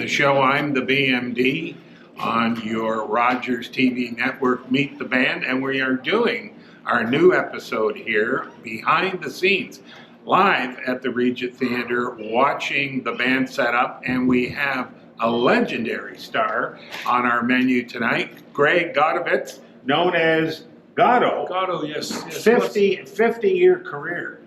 the show I'm the BMD on your Rogers TV network, Meet the Band, and we are doing our new episode here, Behind the Scenes, live at the Regent Theatre, watching the band set up, and we have a legendary star on our menu tonight, Greg Goddo, known as Goddo. Goddo, yes. 50-year career.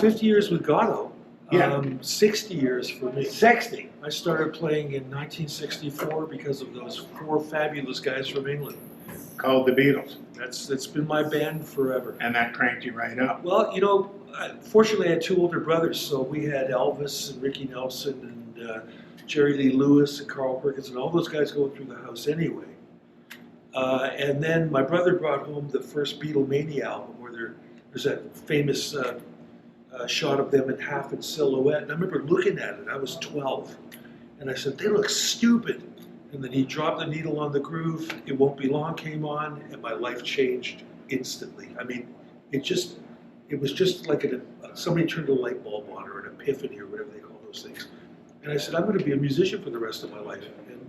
50 years with Goddo. Yeah. 60 years for me. 60. I started playing in 1964 because of those four fabulous guys from England. Called the Beatles. That's been my band forever. And that cranked you right up. Well, you know, fortunately I had two older brothers, so we had Elvis and Ricky Nelson and Jerry Lee Lewis and Carl Perkins and all those guys going through the house anyway. And then my brother brought home the first Beatlemania album where there's that famous shot of them in half in silhouette. And I remember looking at it, I was 12, and I said, they look stupid. And then he dropped the needle on the groove, It Won't Be Long came on, and my life changed instantly. I mean, it was just like somebody turned a light bulb on, or an epiphany, or whatever they call those things. And I said, I'm going to be a musician for the rest of my life. And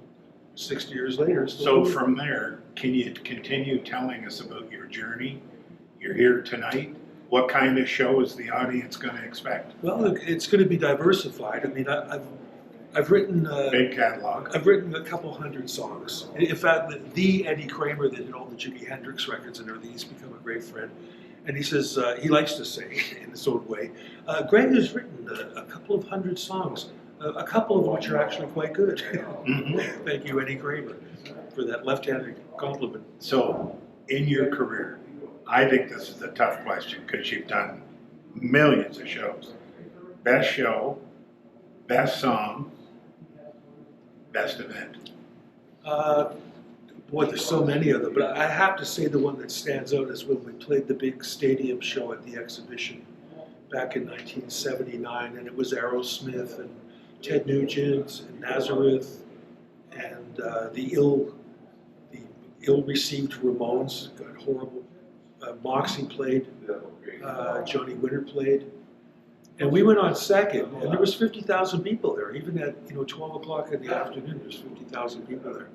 60 years later. So from there, can you continue telling us about your journey? You're here tonight. What kind of show is the audience going to expect? Well, it's going to be diversified. I mean, I've written big catalog. I've written a couple hundred songs. In fact, the Eddie Kramer that did all the Jimi Hendrix records and everything, he's become a great friend. And he says he likes to sing in his own way. Greg has written a couple of hundred songs, a couple of which are actually quite good. Mm-hmm. Thank you, Eddie Kramer, for that left-handed compliment. So, in your career, I think this is a tough question because you've done millions of shows. Best show, best song, best event. Boy, there's so many of them, but I have to say the one that stands out is when we played the big stadium show at the exhibition back in 1979, and it was Aerosmith and Ted Nugent and Nazareth and the ill-received Ramones, got horrible. Moxie played, Johnny Winter played, and we went on second, and there was 50,000 people there. Even at 12 o'clock in the afternoon, there's 50,000 people there.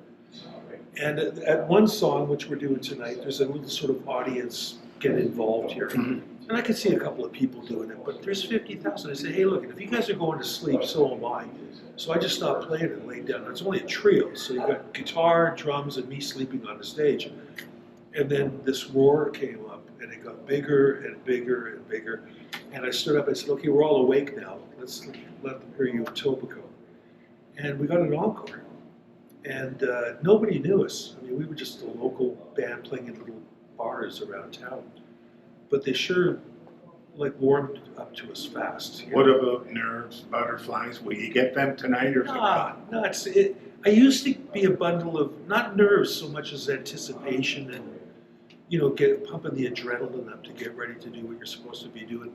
And at one song, which we're doing tonight, there's a little sort of audience get involved here. Mm-hmm. And I could see a couple of people doing it, but there's 50,000. I said, hey, look, if you guys are going to sleep, so am I. So I just stopped playing and laid down. It's only a trio, so you got guitar, drums, and me sleeping on the stage. And then this roar came up, and it got bigger and bigger and bigger. And I stood up and said, okay, we're all awake now. Let's let them hear you in Etobicoke. And we got an encore. And nobody knew us. I mean, we were just a local band playing in little bars around town. But they sure warmed up to us fast. What about nerves, butterflies? Will you get them tonight or is it gone? No, I used to be a bundle of, not nerves so much as anticipation and, get pumping the adrenaline up to get ready to do what you're supposed to be doing.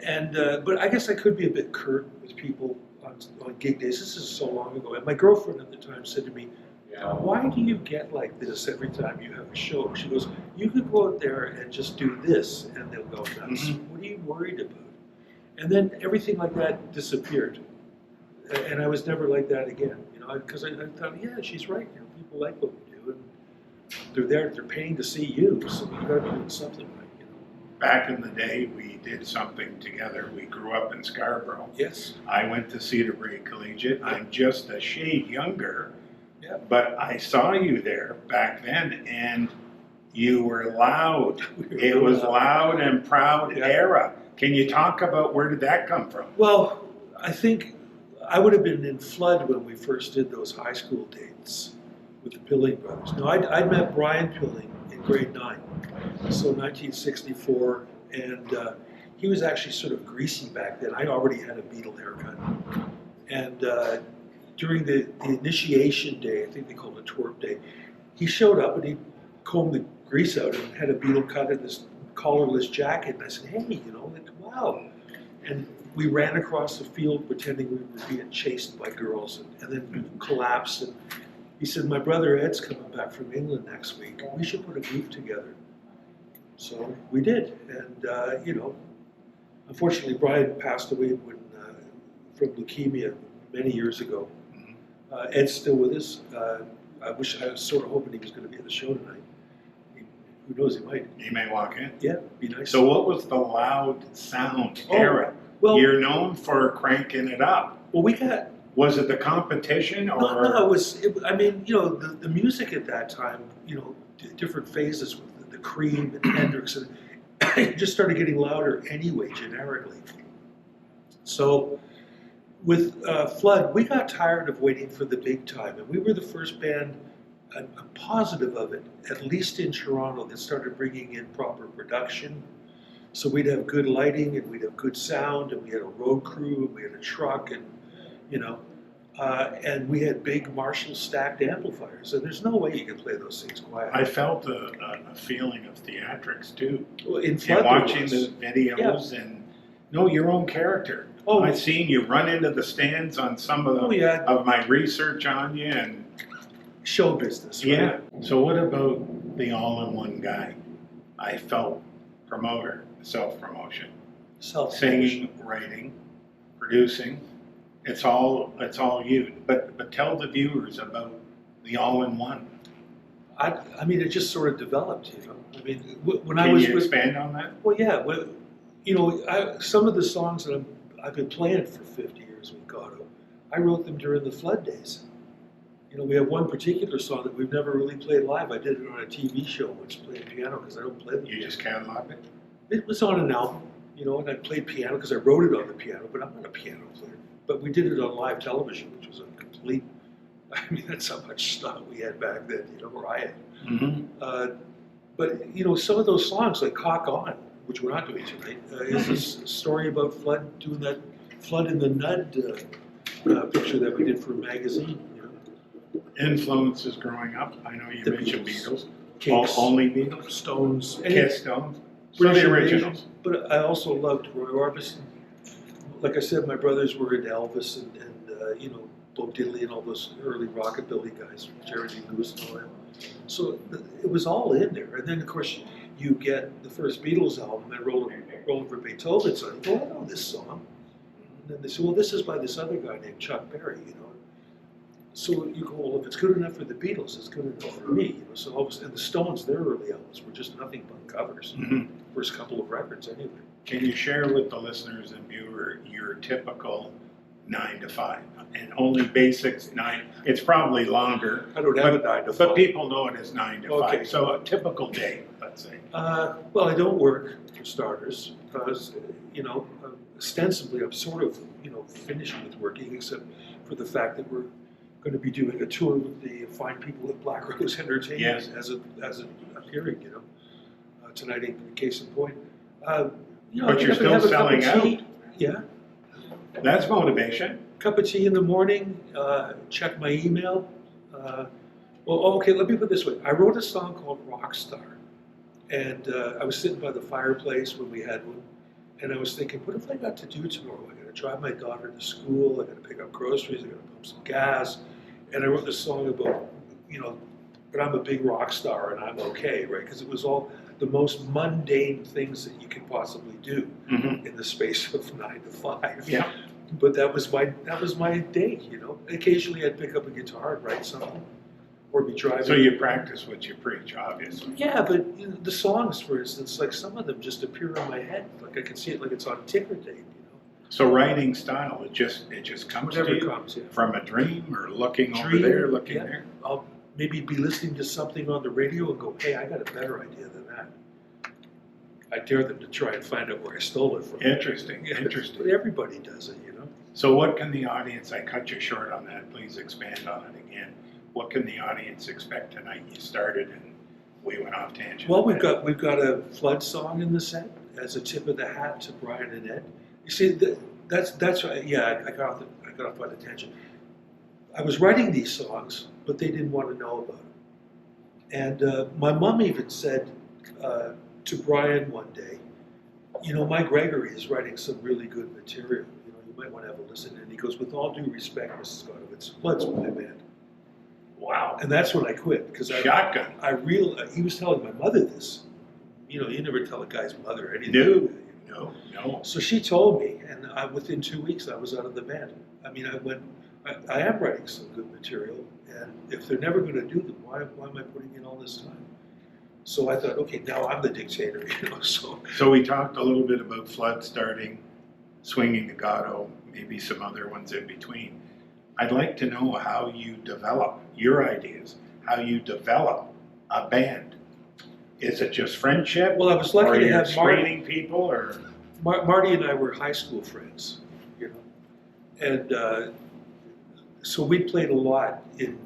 And but I guess I could be a bit curt with people on gig days. This is so long ago. And my girlfriend at the time said to me, why do you get like this every time you have a show? She goes, you could go out there and just do this and they'll go nuts. Mm-hmm. What are you worried about? And then everything like that disappeared. And I was never like that again, because I thought, yeah, she's right. People like what we do. And they're paying to see you, so you got to be doing something right. Back in the day, we did something together. We grew up in Scarborough. Yes. I went to Cedarbrae Collegiate. I'm just a shade younger. Yeah. But I saw you there back then, and you were loud. It was loud and proud era. Can you talk about where did that come from? Well, I think I would have been in Flood when we first did those high school dates with the Pilling brothers. No, I'd met Brian Pilling in grade 9, so 1964, and he was actually sort of greasy back then. I already had a Beatle haircut, and during the initiation day, I think they called it twerp day, he showed up and he combed the grease out and had a Beatle cut in this collarless jacket. And I said, hey, wow. And we ran across the field pretending we were being chased by girls and then we collapsed. And he said, my brother Ed's coming back from England next week. We should put a group together. So we did. And, unfortunately, Brian passed away from leukemia many years ago. Ed's still with us. I was sort of hoping he was going to be at the show tonight. Who knows, he might. He may walk in. Yeah, be nice. So what was the loud sound Oh, era? well- You're known for cranking it up. Well, we got... Was it the competition or? No, the music at that time, different phases with the Cream and Hendrix, and it just started getting louder anyway, generically. So with Flood, we got tired of waiting for the big time, and we were the first band, I'm positive of it, at least in Toronto, that started bringing in proper production. So we'd have good lighting, and we'd have good sound, and we had a road crew, and we had a truck, and and we had big Marshall stacked amplifiers. So there's no way you can play those things quietly. I felt a feeling of theatrics too. Well, in Flood, And watching the videos and know your own character. Oh. I've seen you run into the stands on some of of my research on you and show business, right? yeah. So what about the all-in-one guy? I felt promoter, self-promotion, singing, writing, producing. It's all you. But tell the viewers about the all-in-one. I mean, it just sort of developed, I mean, when I Can was you expand on that? Well, yeah. Some of the songs that I've been playing for 50 years with Goddo, I wrote them during the Flood days. We have one particular song that we've never really played live. I did it on a TV show once, playing piano, because I don't play them. You just catalog it? It was on an album, and I played piano because I wrote it on the piano, but I'm not a piano player. But we did it on live television, which was a complete, that's how much stuff we had back then, or I had. Mm-hmm. But, some of those songs, like Cock On, which we're not doing tonight, is this story about Flood, doing that Flood in the Nud picture that we did for a magazine. Influences growing up. I know you mentioned Beatles. Kinks, Only Beatles? Stones. Kiss, Stones. So British the Invasion. originals. But I also loved Roy Orbison. Like I said, my brothers were into Elvis and Bo Diddley and all those early rockabilly guys, Jerry Lee Lewis and all that. So it was all in there. And then, of course, you get the first Beatles album and roll over Beethoven's song. You go, I know this song. And then they say, well, this is by this other guy named Chuck Berry, So you go, well, if it's good enough for the Beatles, it's good enough for me. So all of a sudden, the Stones, their early albums were just nothing but covers. Mm-hmm. First couple of records, anyway. Can you share with the listeners and viewer your typical 9 to 5? And only basics 9. It's probably longer. I don't have a 9 to 5. But people know it as 9 to 5. Okay. So a typical day, let's say. Well, I don't work, for starters, because, ostensibly I'm sort of, finished with working, except for the fact that we're going to be doing a tour with the fine people at Blackrose Entertainment as a appearing, tonight in case in point. But you're still selling out. Yeah. That's motivation. Cup of tea in the morning, check my email. Okay, let me put it this way. I wrote a song called Rockstar, and I was sitting by the fireplace when we had one, and I was thinking, what have I got to do tomorrow? I got to drive my daughter to school, I got to pick up groceries, I got to pump some gas, and I wrote this song about, but I'm a big rock star and I'm okay, right? Because it was all the most mundane things that you could possibly do in the space of 9 to 5. Yeah. But that was my day, Occasionally I'd pick up a guitar and write something, or be driving. So you practice what you preach, obviously. Yeah, but the songs, for instance, like some of them just appear in my head. Like I can see it like it's on ticker tape, So writing style, it just comes Whatever to you comes, yeah. from a dream or looking over there, looking yeah. there. I'll maybe be listening to something on the radio and go, hey, I got a better idea than that. I dare them to try and find out where I stole it from. Interesting, Yeah, interesting. But everybody does it, So what can the audience, I cut you short on that, please expand on it again. What can the audience expect tonight? You started and we went off tangent. Well, we've got a Flood song in the set as a tip of the hat to Brian and Ed. You see, that's right. Yeah, I got off on a tangent. I was writing these songs, but they didn't want to know about them. And my mom even said to Brian one day, Mike Gregory is writing some really good material. You might want to have a listen. And he goes, with all due respect, Mrs. Goddo, Flood's my band. Wow. And that's when I quit, because Shotgun. he was telling my mother this. You never tell a guy's mother anything. No. So she told me, and within 2 weeks I was out of the band. I I am writing some good material, and if they're never going to do them, why am I putting in all this time? So I thought, okay, now I'm the dictator, So we talked a little bit about Flood starting, swinging to Goddo, maybe some other ones in between. I'd like to know how you develop your ideas, how you develop a band. Is it just friendship? Well, I was lucky to have screening people, or Marty and I were high school friends, and so we played a lot in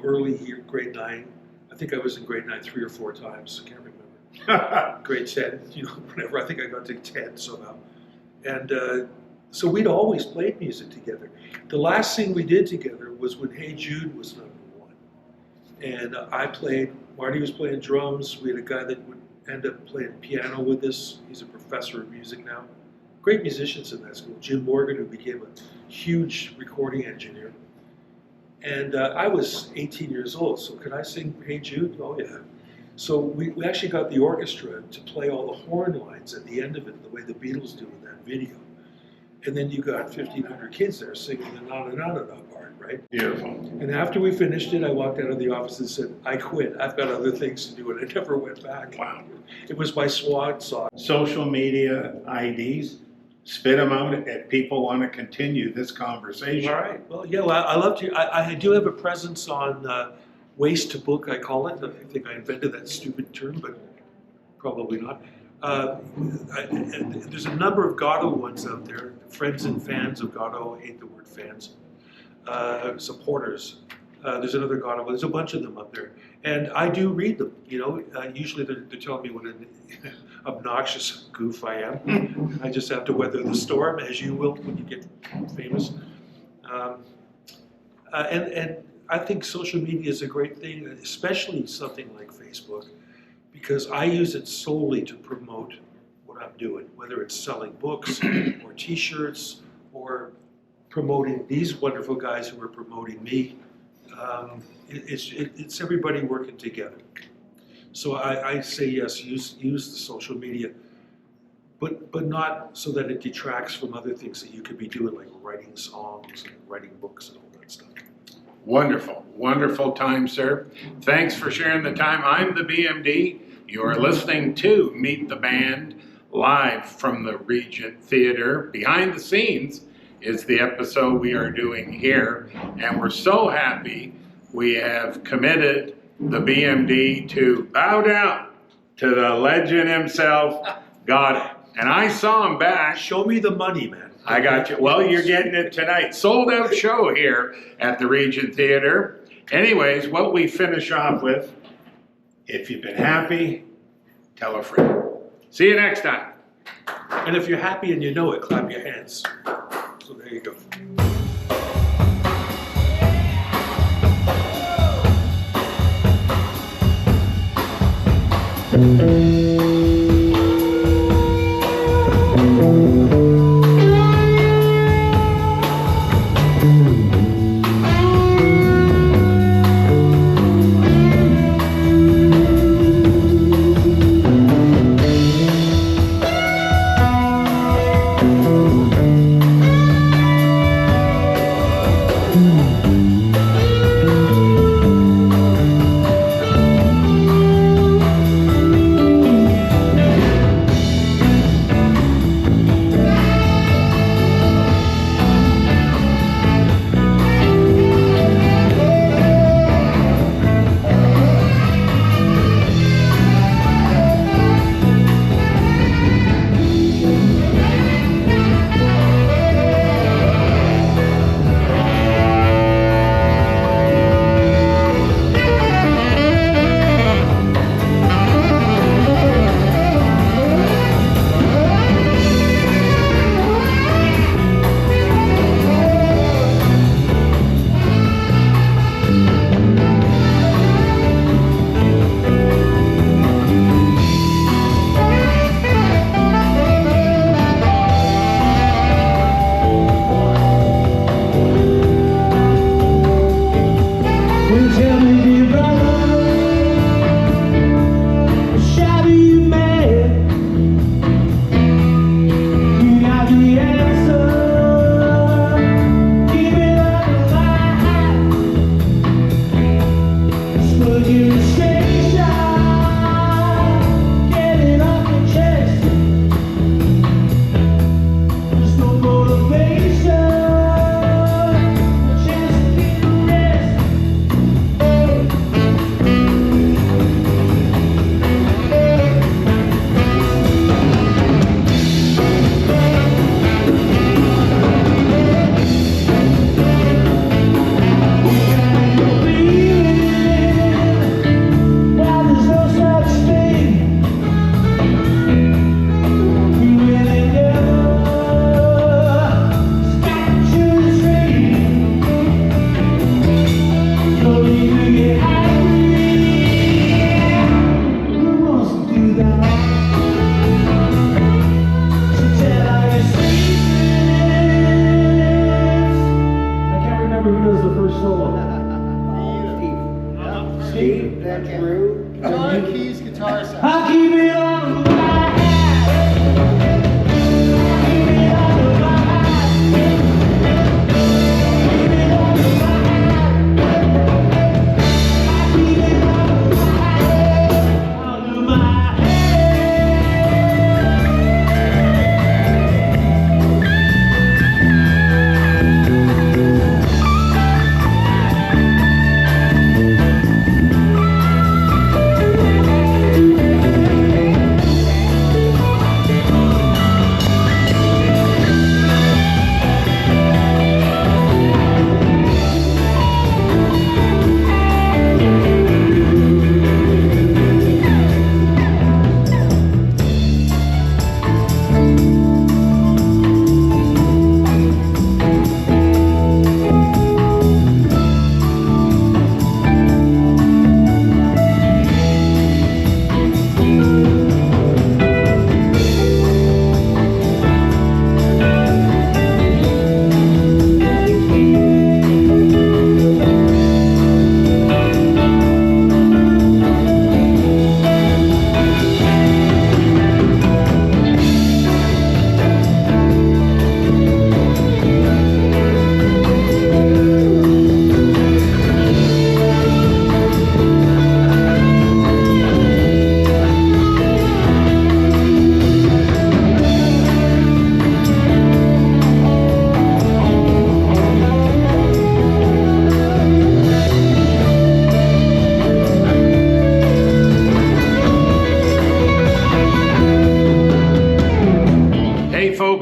early year, grade 9. I think I was in grade 9 3 or 4 times. I can't remember. Grade 10, whatever. I think I got to 10 somehow, and so we'd always played music together. The last thing we did together was when Hey Jude was #1, and I played. Marty was playing drums. We had a guy that would end up playing piano with us. He's a professor of music now. Great musicians in that school. Jim Morgan, who became a huge recording engineer. And I was 18 years old, so could I sing Hey Jude? Oh yeah. So we actually got the orchestra to play all the horn lines at the end of it, the way the Beatles do in that video. And then you got 1,500 kids there singing the na-na-na-na-na part, right? beautiful. And after we finished it, I walked out of the office and said, I quit. I've got other things to do, and I never went back. Wow. It was my swan song. Social media IDs, spit them out if people want to continue this conversation. All right. Well, yeah, well, I love to. I do have a presence on Waste to Book, I call it. I think I invented that stupid term, but probably not. There's a number of Goddo ones out there. Friends and fans of Goddo. I hate the word fans. Supporters. There's another Goddo. There's a bunch of them up there, and I do read them. Usually they're telling me what an obnoxious goof I am. I just have to weather the storm, as you will when you get famous. And I think social media is a great thing, especially something like Facebook, because I use it solely to promote what I'm doing, whether it's selling books or T-shirts or promoting these wonderful guys who are promoting me. It's everybody working together. So I say yes, use the social media, but not so that it detracts from other things that you could be doing, like writing songs and writing books and all that stuff. Wonderful, wonderful time, sir. Thanks for sharing the time. I'm the BMD. You are listening to Meet the Band live from the Regent Theatre. Behind the scenes is the episode we are doing here, and we're so happy we have committed the BMD to bow down to the legend himself, Goddo. And I saw him back. Show me the money, man. I got you. Well, you're getting it tonight. Sold out show here at the Regent Theatre. Anyways, what we finish off with, if you've been happy, tell a friend. See you next time. And if you're happy and you know it, clap your hands. So there you go.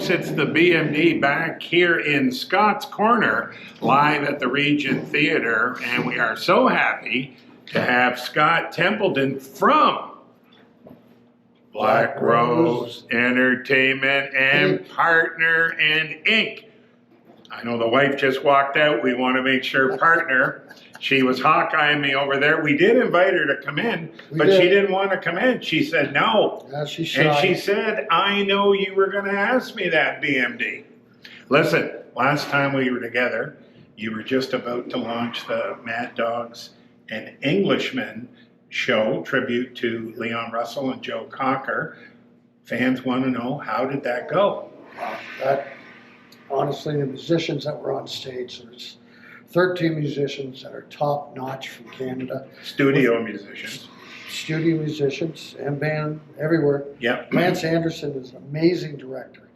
folks, it's the BMD back here in Scott's Corner, live at the Regent Theatre, and we are so happy to have Scott Templeton from Blackrose Entertainment and Partner and Inc. I know the wife just walked out. We want to make sure partner. She was Hawkeyeing me over there. We did invite her to come in, but she didn't want to come in. She said no. Yeah, she's shy. And she said, I know you were going to ask me that, BMD. Listen, last time we were together, you were just about to launch the Mad Dogs and Englishmen show, tribute to Leon Russell and Joe Cocker. Fans want to know, how did that go? Honestly, the musicians that were on stage, there's 13 musicians that are top notch from Canada. Studio musicians. Studio musicians and band everywhere. Yep. Lance Anderson is an amazing director.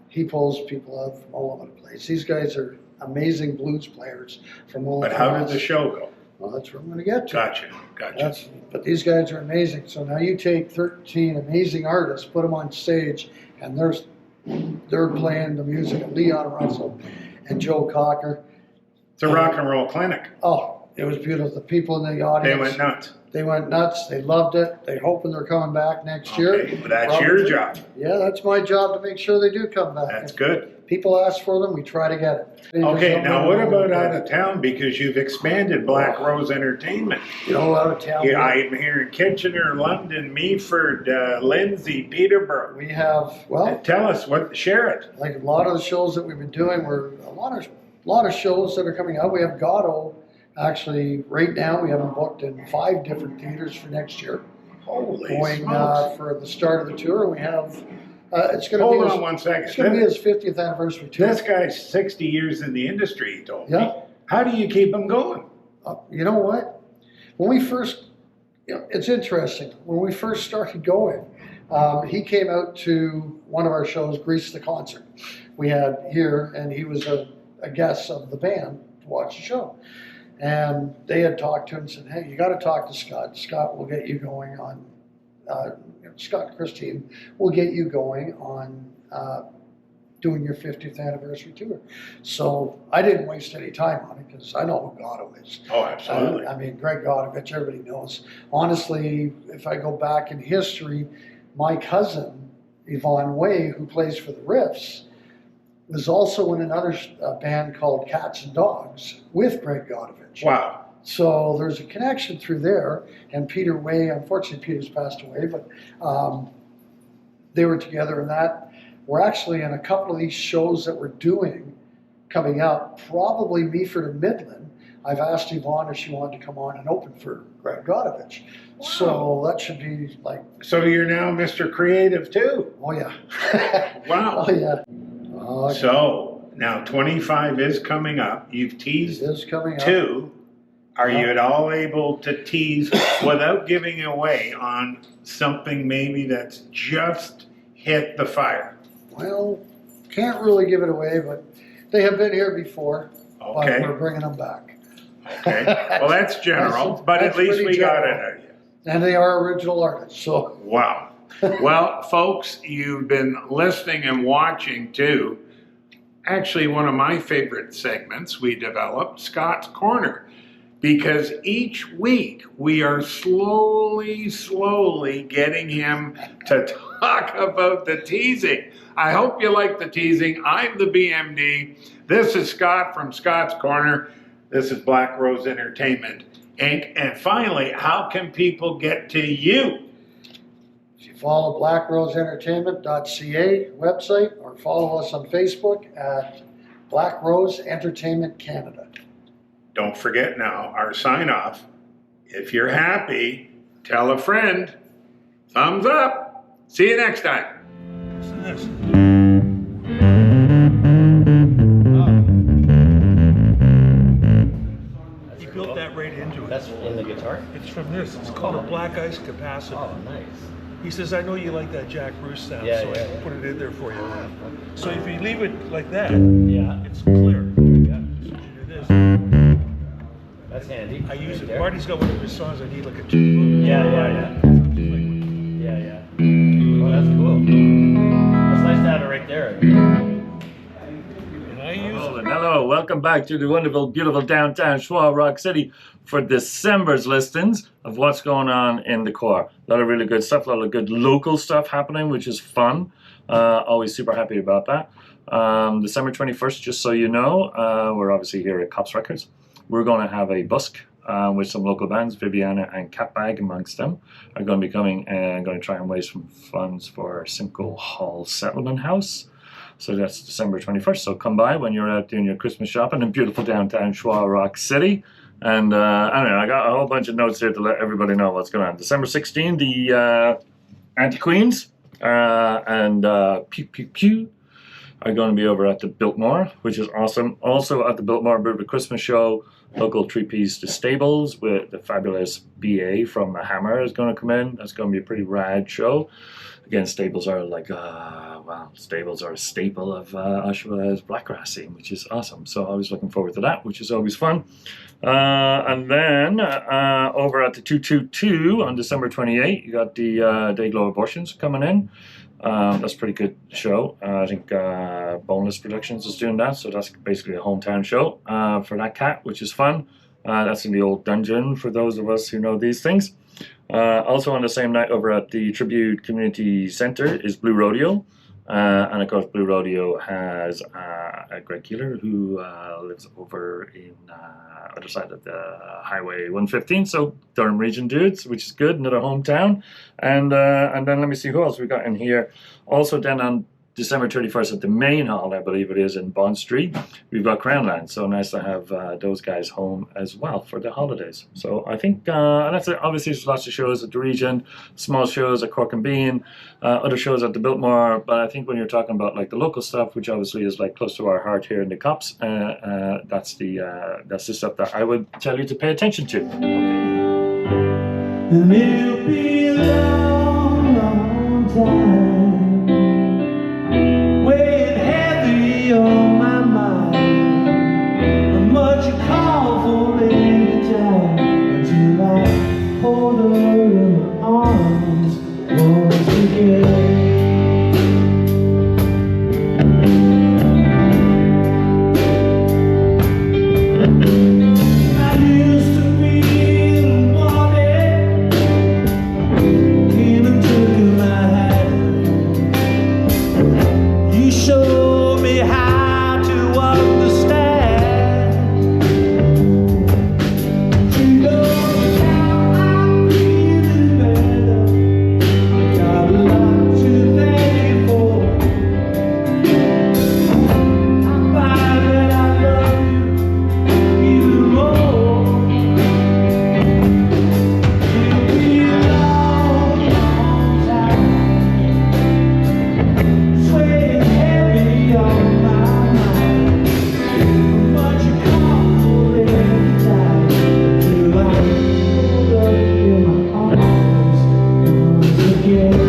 He pulls people out from all over the place. These guys are amazing blues players from all over. But how did the show go? Well, that's what I'm going to get to. Gotcha. But these guys are amazing. So now you take 13 amazing artists, put them on stage, and they're playing the music of Leon Russell and Joe Cocker. It's a rock and roll clinic. Oh, it was beautiful. The people in the audience. They went nuts. They went nuts. They loved it. They're hoping they're coming back next year. Okay, well, that's your job. Yeah, that's my job to make sure they do come back. That's good. People ask for them, we try to get it. Okay, now what about out of town? Because you've expanded Blackrose Entertainment. You know, out of town. Yeah, I'm here in Kitchener, London, Meaford, Lindsay, Peterborough. We have, well, Tell us share it. like a lot of the shows that we've been doing, we're a lot of shows that are coming out. We have Goddo. Actually, right now we have them booked in 5 different theaters for next year. Holy Going smokes. for the start of the tour. We have it's going to Hold be on one second. It's going to be his 50th anniversary tour. This guy's 60 years in the industry, he told me. Yeah. How do you keep him going? You know what? When we first, it's interesting. When we first started going, he came out to one of our shows, Grease the Concert. We had here, and he was a guest of the band to watch the show. And they had talked to him and said, hey, you got to talk to Scott. Scott will get you going on, Scott and Christine will get you going on doing your 50th anniversary tour. So I didn't waste any time on it because I know who Goddo is. Oh, absolutely. I mean, Greg Godovich, everybody knows. Honestly, if I go back in history, my cousin, Yvonne Way, who plays for the Riffs, was also in another band called Cats and Dogs with Greg Godovich. Wow. So there's a connection through there. And Peter Way, unfortunately Peter's passed away, but they were together in that. We're actually in a couple of these shows that we're doing coming up, probably Meaford and Midland. I've asked Yvonne if she wanted to come on and open for Greg Godovich. Wow. So that should be like... So you're now Mr. Creative too. Oh yeah. Wow. Oh yeah. Okay. So now 25 is coming up. You've teased It is coming up. 2. Are you at all able to tease without giving away on something maybe that's just hit the fire? Well, can't really give it away, but they have been here before. Okay. But we're bringing them back. Okay. Well, that's general, but at least we got it out of you. And they are original artists, so. Wow. Well, folks, you've been listening and watching too. Actually, one of my favorite segments we developed, Scott's Corner, because each week we are slowly getting him to talk about the teasing. I hope you like the teasing. I'm the BMD. This is Scott from Scott's Corner. This is Blackrose Entertainment Inc. And finally, how can people get to you? If you follow blackrosentertainment.ca website or follow us on Facebook at Blackrose Entertainment Canada. Don't forget now, our sign off. If you're happy, tell a friend. Thumbs up. See you next time. Listen to this. He built that right into it. That's in the guitar? It's from this. It's called a black ice capacitor. Oh, nice. He says, I know you like that Jack Bruce sound, Yeah, so yeah, I yeah. put it in there for you. So if you leave it like that, Yeah. it's clear. Yeah. So you do this. That's handy. I use Right it. there. Marty's got one of his songs. I need like a tuba. Yeah. Yeah, yeah. Oh, that's cool. It's nice to have it right there. Hello, welcome back to the wonderful, beautiful downtown Schwa Rock City for December's listings of what's going on in the core. A lot of really good stuff, a lot of good local stuff happening, which is fun. Always super happy about that. December 21st, just so you know, we're obviously here at Kops Records. We're going to have a busk with some local bands. Viviana and Catbag amongst them are going to be coming and going to try and raise some funds for Simcoe Hall Settlement House. So that's December 21st. So come by when you're out doing your Christmas shopping in beautiful downtown Schwa Rock City. And anyway, I got a whole bunch of notes here to let everybody know what's going on. December 16th, the Anti-Queens and Pew Pew Pew are going to be over at the Biltmore, which is awesome. Also at the Biltmore, a bit of a Christmas show. Local three-piece The Stables with the fabulous BA from The Hammer is going to come in. That's going to be a pretty rad show. Again, stables are like, stables are a staple of Oshawa's Blackrose scene, which is awesome. So I was looking forward to that, which is always fun. And then over at the 222 on December 28th, you got the Dayglow Abortions coming in. That's a pretty good show. I think Boneless Productions is doing that, so that's basically a hometown show for that cat, which is fun. That's in the old dungeon for those of us who know these things. Also on the same night over at the Tribute Community Center is Blue Rodeo. And of course, Blue Rodeo has a Greg Keeler who lives over in other side of the Highway 115. So Durham Region dudes, which is good, another hometown. And then let me see who else we got in here. Also then on December 31st at the main hall, I believe it is in Bond Street, we've got Crownland. So nice to have those guys home as well for the holidays. So I think that's it. Obviously there's lots of shows at the Regent, small shows at Cork and Bean, other shows at the Biltmore. But I think when you're talking about like the local stuff, which obviously is like close to our heart here in the Kops, that's the stuff that I would tell you to pay attention to. And it'll be a long, long time. Weighing heavy on my mind. How much you call for any time until I hold her in my arms once again. I used to be wanted, came and took my hand. You showed me how to understand. You know now I'm feeling better. Got a lot to thank you for. I'm glad that I love you even more. It'll be a long, long time. Swaying heavy on my mind. How much you call for every time till I hold up in my arms once again.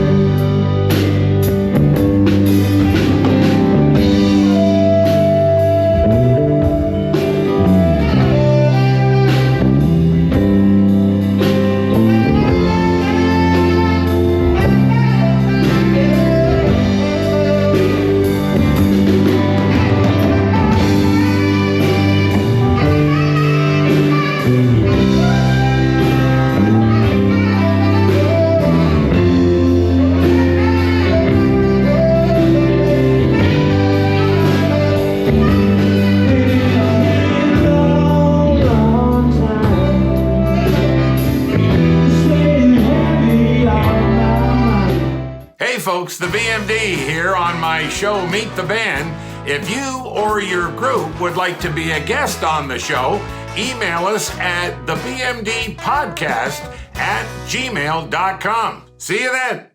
Long, long time. Swaying heavy on my mind. Hey folks, the BMD here on my show Meet the Band. If you or your group would like to be a guest on the show, email us at thebmdpodcast@gmail.com. See you then.